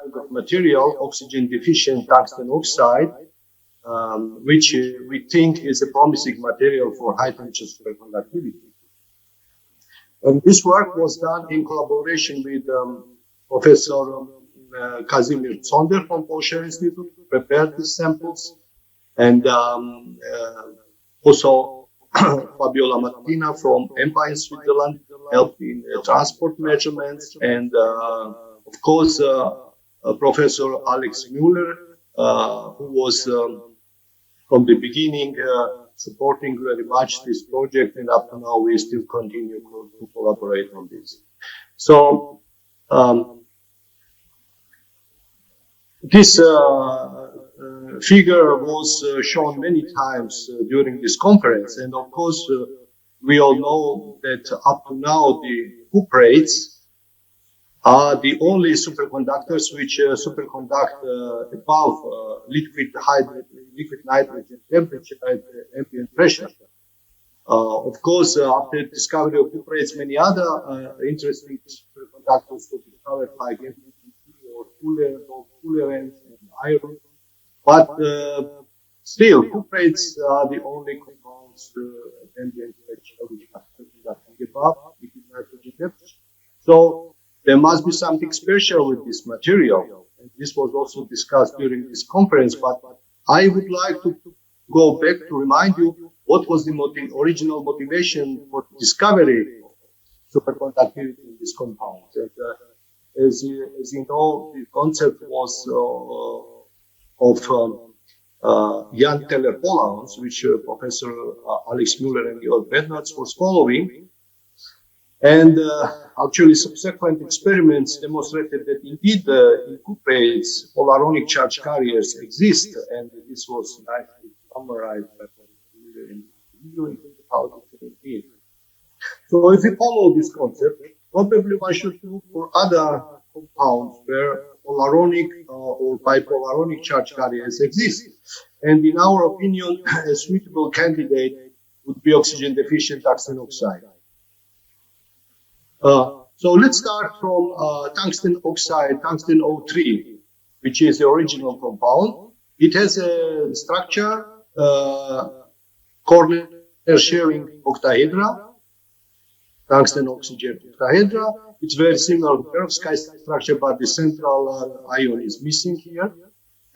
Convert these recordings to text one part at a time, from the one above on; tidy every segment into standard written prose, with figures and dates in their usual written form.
type of material, oxygen-deficient tungsten oxide, which we think is a promising material for high-temperature superconductivity. And this work was done in collaboration with Professor Kazimir Tsonder from Polshar Institute, prepared these samples, and also Fabiola Mattina from EMPA in Switzerland helped in transport measurements, and of course Professor Alex Müller, who was from the beginning supporting very much this project, and up to now we still continue to collaborate on this. So this figure was shown many times during this conference, and of course we all know that up to now the cuprates are the only superconductors which superconduct above liquid nitrogen temperature at ambient pressure. Of course, after the discovery of cuprates, many other interesting superconductors were discovered, like or fullerenes and iron. But still, cuprates are the only compounds at ambient pressure which are superconducting above liquid nitrogen temperature. So there must be something special with this material, and this was also discussed during this conference. But I would like to go back to remind you what was the original motivation for the discovery of superconductivity in this compound. And, as you know, the concept was of Jan Teller polons, which Professor Alex Müller and Georg Bernhards was following. And actually, subsequent experiments demonstrated that indeed in cuprates, polaronic charge carriers exist, and this was nicely summarized by Professor in 2017. So if we follow this concept, probably one should look for other compounds where polaronic or bipolaronic charge carriers exist. And in our opinion, a suitable candidate would be oxygen-deficient tungsten oxide. So let's start from tungsten oxide, tungsten O3, which is the original compound. It has a structure, corner sharing octahedra, tungsten oxygen octahedra. It's very similar to perovskite structure, but the central ion is missing here.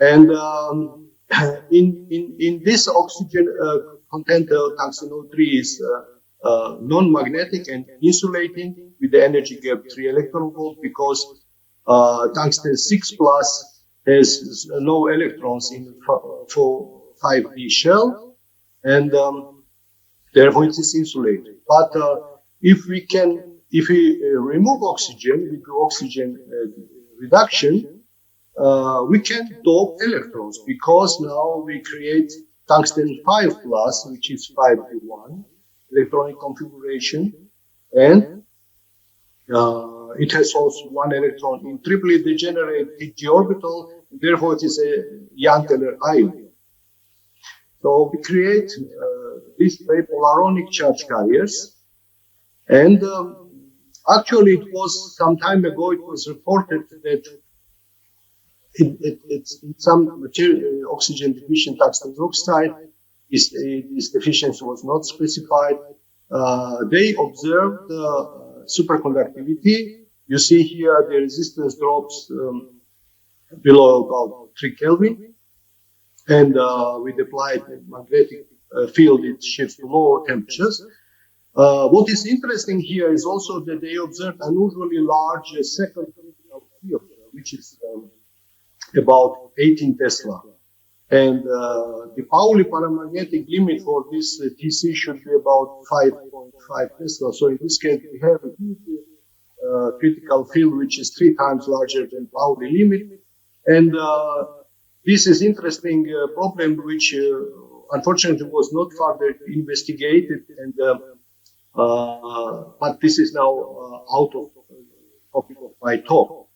And in this oxygen content, tungsten O3 is non-magnetic and insulating with the energy gap 3 electron volt, because tungsten 6 plus has no electrons in for 5d shell, and therefore it is insulated. But if we remove oxygen, we do oxygen reduction, we can dope electrons, because now we create tungsten 5 plus, which is 5d1 electronic configuration, and it has also 1 electron in triply degenerate Tg orbital, therefore it is a Jan-Teller ion. So we create these polaronic charge carriers, and actually it was some time ago, it was reported that it's in some material, oxygen deficient tungsten oxide, this deficiency was not specified. They observed superconductivity. You see here the resistance drops below about 3 Kelvin, and with applied magnetic field it shifts to lower temperatures. What is interesting here is also that they observed unusually large second critical field, which is about 18 Tesla. And the Pauli paramagnetic limit for this TC should be about 5.5 Tesla. So in this case, we have a huge critical field which is 3 times larger than Pauli limit. And this is interesting problem which unfortunately was not further investigated. And but this is now out of topic of my talk.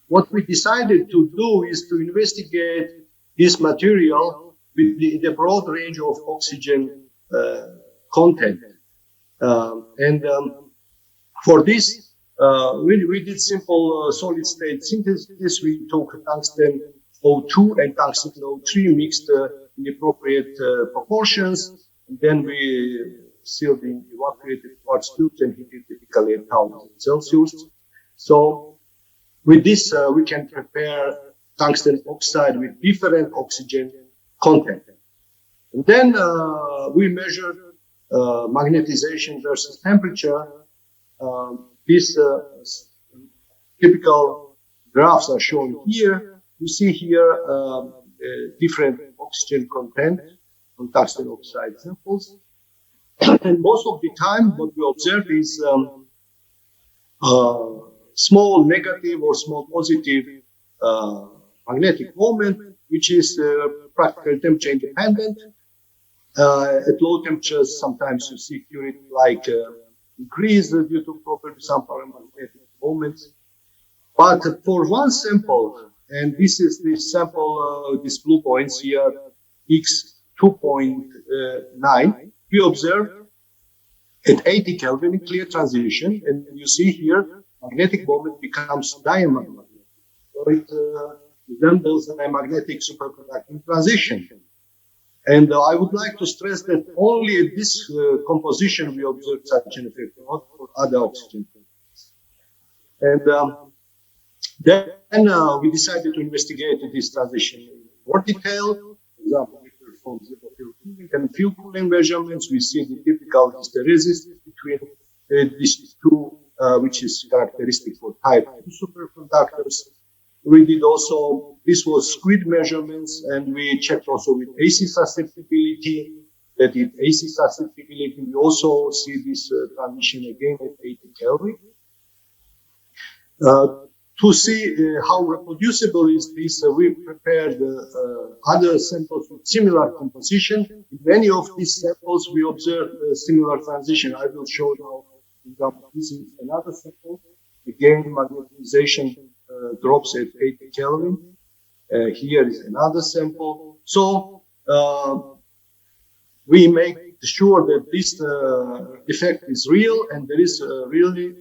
What we decided to do is to investigate this material with the broad range of oxygen content. For this, We did simple solid state synthesis. We took tungsten O2 and tungsten O3 mixed in appropriate proportions. And then we sealed in evaporated quartz tubes and heated typically at 1000 Celsius. So with this, we can prepare tungsten oxide with different oxygen content. And then we measured magnetization versus temperature. These typical graphs are shown here. You see here different oxygen content on tungsten oxide samples. And most of the time, what we observe is small negative or small positive magnetic moment, which is practically temperature independent. At low temperatures, sometimes you see purity like increase due to property some paramagnetic moments. But for one sample, and this is the sample, these blue points here, X 2.9, we observed at 80 Kelvin in clear transition, and you see here magnetic moment becomes diamagnetic. So it resembles a magnetic superconducting transition. And I would like to stress that only at this composition we observed such an effect, not for other oxygen. And then we decided to investigate this transition in more detail. For example, we performed zero field cooling and field cooling measurements. We see the typical hysteresis between these two, which is characteristic for type 2 superconductors. We did also, this was squid measurements, and we checked also with AC susceptibility. That is AC susceptibility. We also see this transition again at 80 Kelvin. To see how reproducible is this, we prepared other samples with similar composition. In many of these samples, we observed a similar transition. I will show now, for example, this is another sample. Again, magnetization drops at 80 Kelvin. Here is another sample. So we make sure that this effect is real, and there is really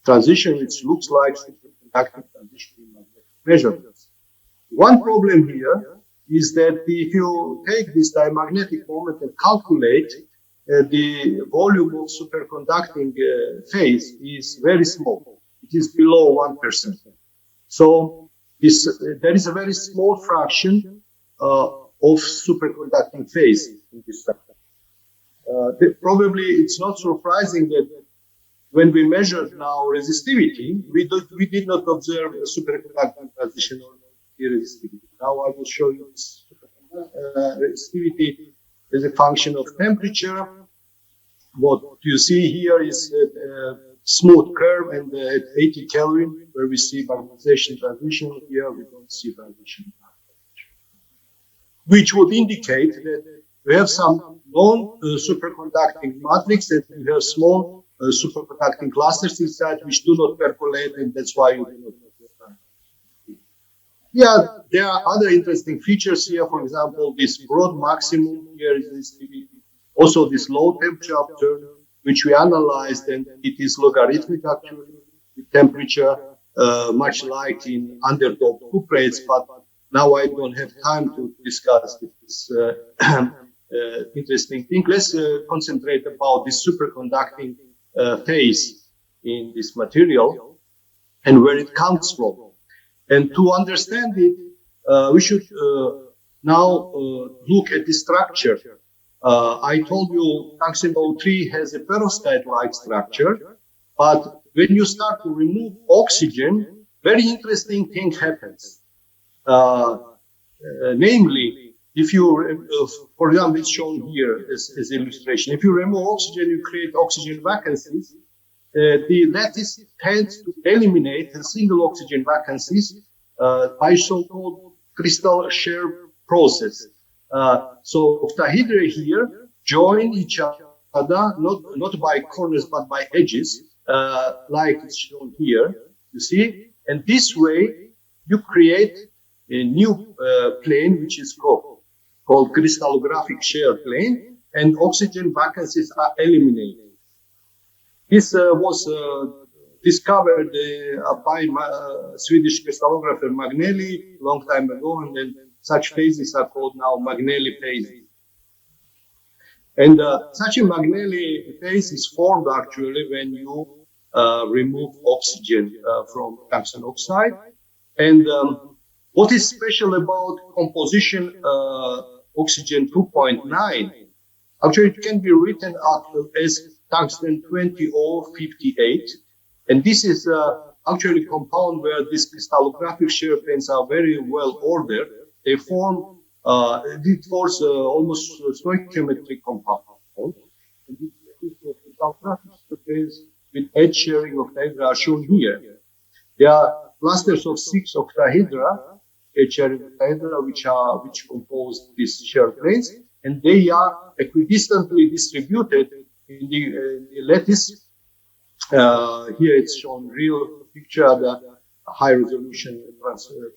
transition which looks like superconducting transition in magnetic measurements. One problem here is that if you take this diamagnetic moment and calculate the volume of superconducting phase is very small. It is below 1%. So there is a very small fraction of superconducting phase in this structure. Probably it's not surprising that when we measured now resistivity, we did not observe a superconducting transition or resistivity. Now I will show you this resistivity as a function of temperature. What you see here is a smooth curve, and at 80 Kelvin, where we see magnetization transition, here we don't see transition, which would indicate that we have some non-superconducting matrix, and we have small superconducting clusters inside which do not percolate, and that's why you do not observe. Yeah, there are other interesting features here. For example, this broad maximum here is resistivity. Also, this low temperature upturn, which we analyzed, and it is logarithmic actually with temperature, much like in underdoped cuprates. But now I don't have time to discuss this interesting thing. Let's concentrate about this superconducting phase in this material and where it comes from. And to understand it, we should now look at the structure. I told you tungsten O3 has a perovskite-like structure, but when you start to remove oxygen, very interesting thing happens. Namely, if you, for example, it's shown here as illustration. If you remove oxygen, you create oxygen vacancies. The lattice tends to eliminate the single oxygen vacancies by so-called crystal shear process. So octahedra here join each other, not by corners, but by edges, like it's shown here, you see. And this way, you create a new plane, which is called crystallographic shear plane, and oxygen vacancies are eliminated. This was discovered by Swedish crystallographer Magnelli long time ago, and then such phases are called now Magnelli phases. And such a Magnelli phase is formed actually when you remove oxygen from tungsten oxide. And what is special about composition oxygen 2.9? Actually, it can be written as tungsten 20O58. And this is actually a compound where these crystallographic shear planes are very well ordered. They form, it forms almost stoichiometric compound. And these crystallographic shear planes with edge sharing octahedra are shown here. There are clusters of 6 octahedra, edge sharing octahedra, which compose these shear planes, and they are equidistantly distributed in the lattice. Here it's shown real picture, the high resolution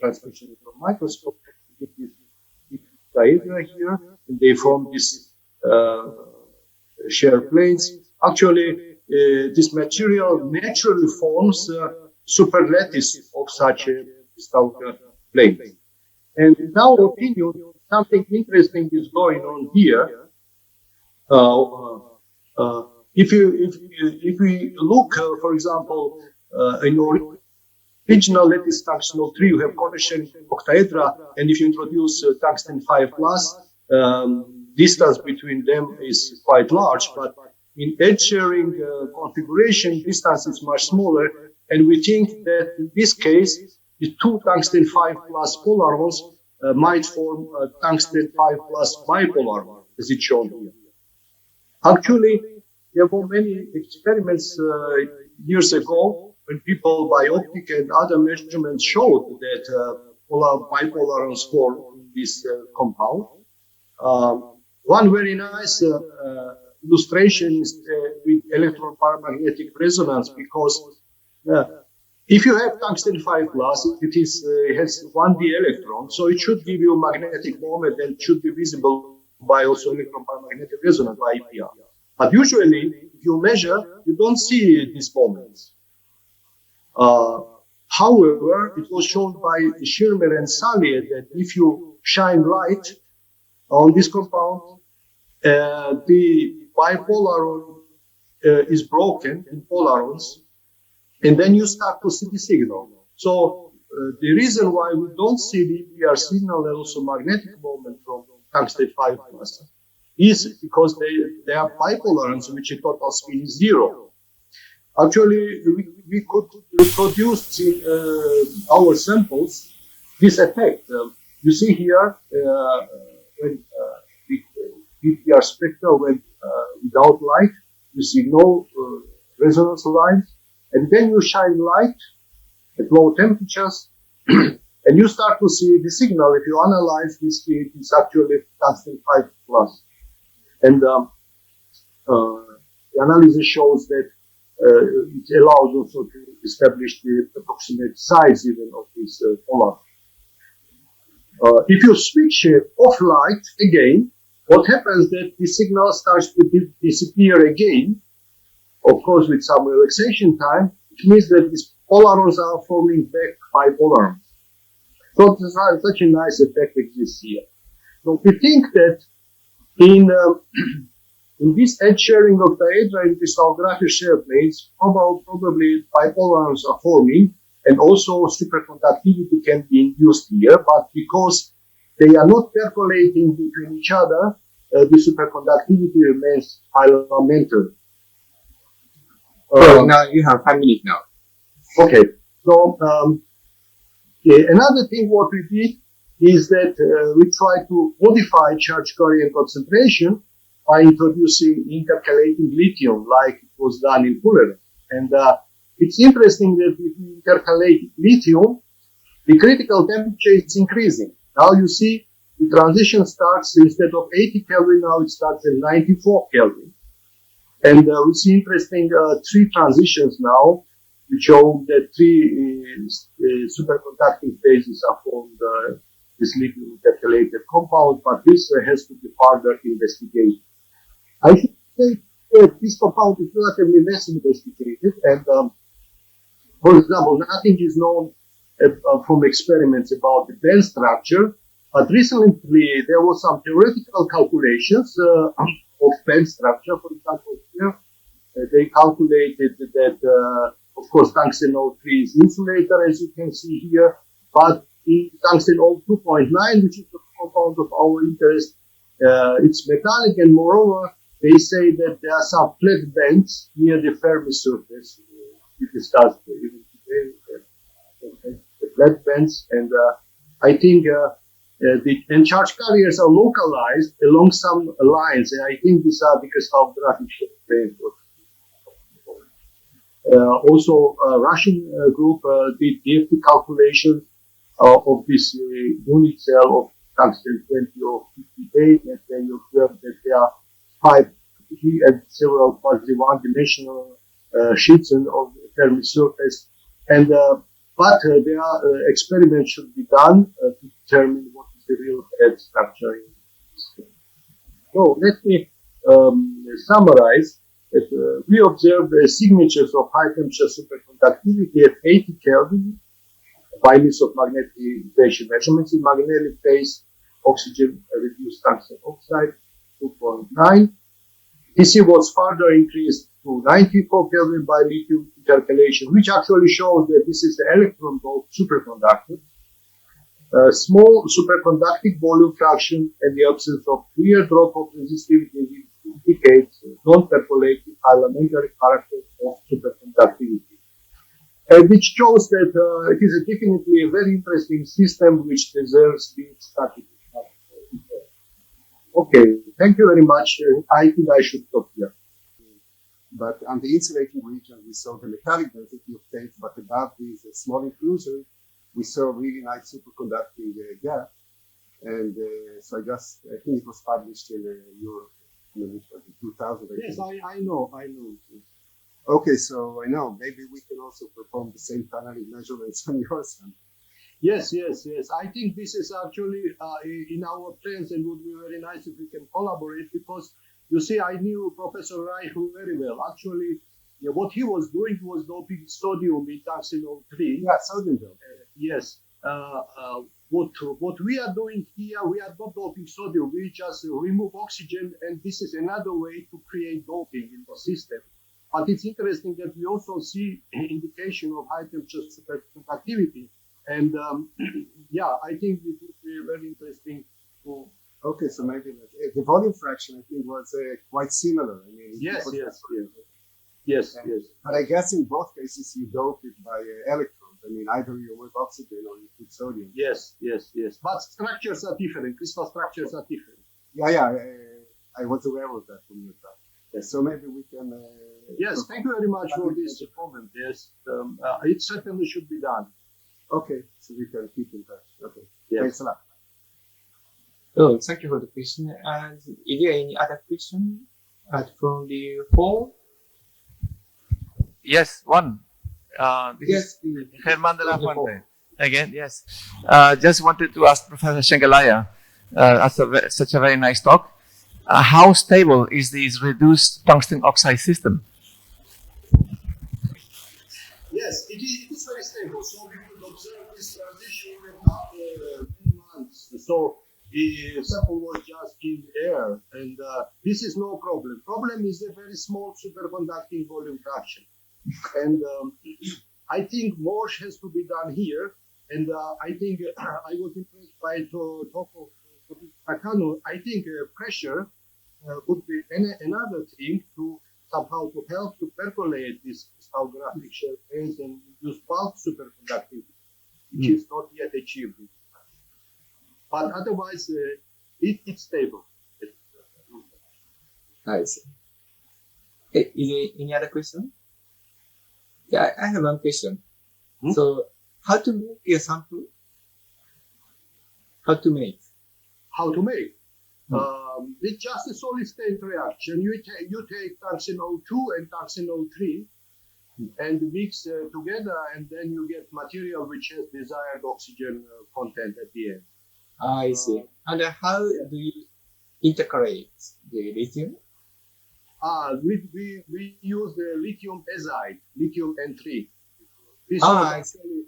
transmission from microscope. It is octahedra here, and they form these shear planes. Actually, this material naturally forms superlattice of such a crystallographic plane. And in our opinion, something interesting is going on here. If we look, for example, in original lattice tungsten 03, you have connection octahedra, and if you introduce tungsten 5 plus, distance between them is quite large. But in edge sharing configuration, distance is much smaller, and we think that in this case, the 2 tungsten 5 plus polarons might form tungsten 5 plus bipolar, as it's shown here. Actually, there were many experiments years ago when people by optic and other measurements showed that bipolarons form in this compound. One very nice illustration is with electron-paramagnetic resonance, because if you have tungsten 5 plus, it has 1d electron, so it should give you magnetic moment and should be visible by also electron-paramagnetic resonance by EPR. But usually, if you measure, you don't see these moments. However, it was shown by Schirmer and Sallier that if you shine light on this compound, the bipolaron is broken in polarons, and then you start to see the signal. So the reason why we don't see the EPR signal and also magnetic moment from tungsten 5 plus is because they are bipolarons, which a total spin is 0. Actually, we could reproduce in our samples this effect. You see here when the EPR spectra when without light, you see no resonance lines, and then you shine light at low temperatures, and you start to see the signal. If you analyze this, it's actually tungsten 5 plus. And the analysis shows that it allows also to establish the approximate size even of this polar. If you switch off light again, what happens that the signal starts to disappear again, of course with some relaxation time, which means that these polarons are forming back bipolarons. So such a nice effect exists here. So we think that in this edge sharing octahedra in crystallographic shear planes, probably bipolarons are forming, and also superconductivity can be induced here, but because they are not percolating between each other, the superconductivity remains filamentary. Now you have 5 minutes now. Okay, so another thing what we did is that we try to modify charge carrier concentration by introducing intercalating lithium like it was done in Fullerene. And it's interesting that if we intercalate lithium, the critical temperature is increasing. Now you see the transition starts, instead of 80 Kelvin, now it starts at 94 Kelvin. And we see interesting 3 transitions now, which show that 3 superconducting phases are formed this lithium intercalated compound, but this has to be further investigated. I should say that this compound is relatively less investigated, and For example, nothing is known from experiments about the band structure, but recently there was some theoretical calculations of band structure. For example, here they calculated that, of course, tungsten 03 is insulator, as you can see here, but in tungsten 02.9, which is the compound of our interest, it's metallic, and moreover, they say that there are some flat bands near the Fermi surface. We discussed even today the flat bands, and I think the charge carriers are localized along some lines, and I think these are because how graphic explained. Also, Russian group did DFT calculations of this unit cell of tungsten 20 or 58, and then you observe that there are 5 and several quasi one-dimensional sheets of the Fermi surface, and but there are experiments should be done to determine what is the real head structure in this case. So let me summarize that we observed signatures of high temperature superconductivity at 80 Kelvin by means of magnetization measurements in magnetic phase, oxygen reduced tungsten oxide 2.9. DC was further increased to 94 Kelvin by lithium intercalation, which actually shows that this is the electron doped superconductor. Small superconducting volume fraction and the absence of clear drop of resistivity indicates non-percolating elementary character of superconductivity. Which shows that it is definitely a very interesting system which deserves being studied. Okay, thank you very much. I think I should stop here. But on the insulating region, we saw the metallic density of states, but above these small inclusion, we saw a really nice superconducting gap. And so I think it was published in Europe in 2000. Yes, I know. Okay, so I know, maybe we can also perform the same tunneling measurements on your sample. Yes. I think this is actually in our plans, and would be very nice if we can collaborate, because you see, I knew Professor Reich very well. Actually, what he was doing was doping sodium in tungsten 03. Yeah, sodium doping. Yes. What we are doing here, we are not doping sodium. We just remove oxygen, and this is another way to create doping in the system. But it's interesting that we also see indication of high temperature superconductivity. And yeah, I think it would be very interesting to. Okay, so maybe the volume fraction, I think, was quite similar. I mean, yes. But I guess in both cases you dope it by electrons. I mean, either you with oxygen or you put sodium. Yes. But structures are different. Crystal structures are different. Yeah. I was aware of that from your talk. Yes, so maybe we can. Yes, thank you very much for this comment. Yes, it certainly should be done. Okay, so we can keep in touch. Okay, yes. Thanks a lot. Oh, thank you for the question. And is there any other question from the hall? Yes, one. Yes, Herman de la Fuente. Again, yes. Just wanted to ask Professor Shengelaya, such a very nice talk. How stable is this reduced tungsten oxide system? Yes, it is very stable. So we could observe this transition after many months. So the sample was just in air, and this is no problem. Problem is a very small superconducting volume fraction. And I think more has to be done here. And I think I was impressed by the talk of Takano. I think pressure would be another thing to somehow to help to percolate this crystallographic shell phase and induce bulk superconductivity, which is not yet achieved. But otherwise, it's stable. I see. Is there any other question? Yeah, I have one question. So, how to make a sample? How to make? It's just a solid state reaction. You take tungsten 02 and tungsten 03 and mix together, and then you get material which has desired oxygen content at the end. I see. And how do you integrate the lithium? We use the lithium azide, lithium N3. This Ah, was I see. actually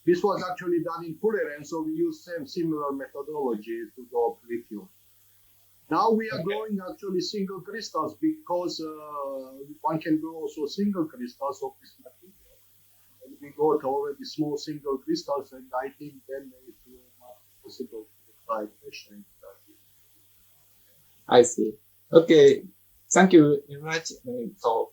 this was actually done in Fullerene, so we used same similar methodology to develop lithium. Now we are growing actually single crystals because one can grow also single crystals of this material. And we got already small single crystals, and I think then it will not be possible to apply pressure in that. I see. Okay. Thank you very much. So